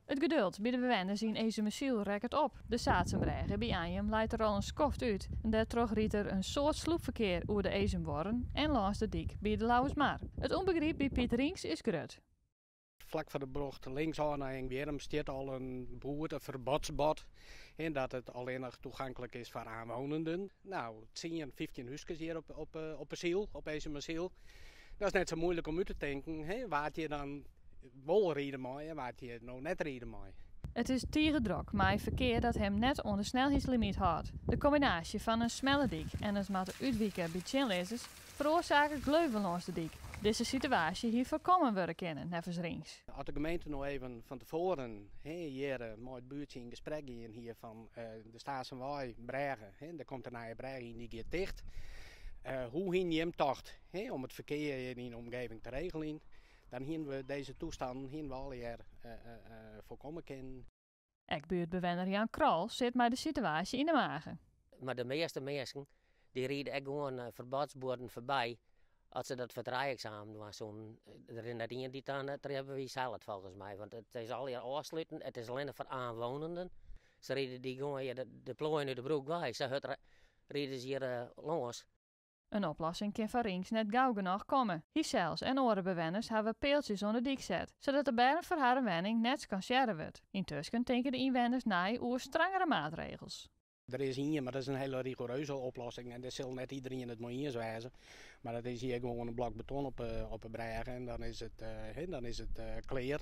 Het geduld bij de bewoners in Ezumersiel rekt op. De Saatsenbregen bij Aanjem leidt er al een skoft uit. En daardoor riet er een soort sloepverkeer over de Ezemworren en langs de dik bij de Lauwersmaar. Het onbegrip bij Piet Rinks is groot. Vlak voor de bocht linksaan naar Engwerm staat al een verbodsbod. En dat het alleen nog toegankelijk is voor aanwonenden. Nou, het zien 15 huisjes hier op Ziel, op Ezumersiel. Dat is net zo moeilijk om uit te denken. Waar je dan wel rijden mag en waar je nou net rijden mag. Het is druk, maar een verkeer dat hem net onder snelheidslimiet houdt. De combinatie van een snelle dik en het moeten uitwijken bij chinlezers veroorzaken gleuven langs de dik. Deze situatie hier voorkomen worden kunnen, nevens Rinks. Als de gemeente nog even van tevoren hier met het buurtje in gesprek gaan hier van de Staatsenwaai Bregen. Daar komt een nieuwe breg in die gaat dicht. Hoe hin je hem tocht om het verkeer in de omgeving te regelen. Dan hebben we deze toestanden al hier voorkomen kunnen. Buurtbewoner Jan Krol zit met de situatie in de magen. Maar de meeste mensen die rijden echt gewoon verbodsborden voorbij. Als ze dat voor het rijexamen doen, er is net een die dan, daar hebben we zelf volgens mij. Want het is al hier afsluiten, het is alleen voor aanwonenden. Ze rijden die gewoon de plooien uit de broek bij. Ze rijden ze hier langs. Een oplossing kan van Rinks net gauw genoeg komen. Hierzelfs en andere bewoners hebben peeltjes onder dik zet, zodat de berm voor haar wenning net kan sharen wordt. Intussen denken de inwoners na over strengere maatregels. Er is hier, maar dat is een hele rigoureuze oplossing en dat zal net iedereen het maar eens wijzen. Maar dat is hier gewoon een blok beton op een breg en dan is het clear.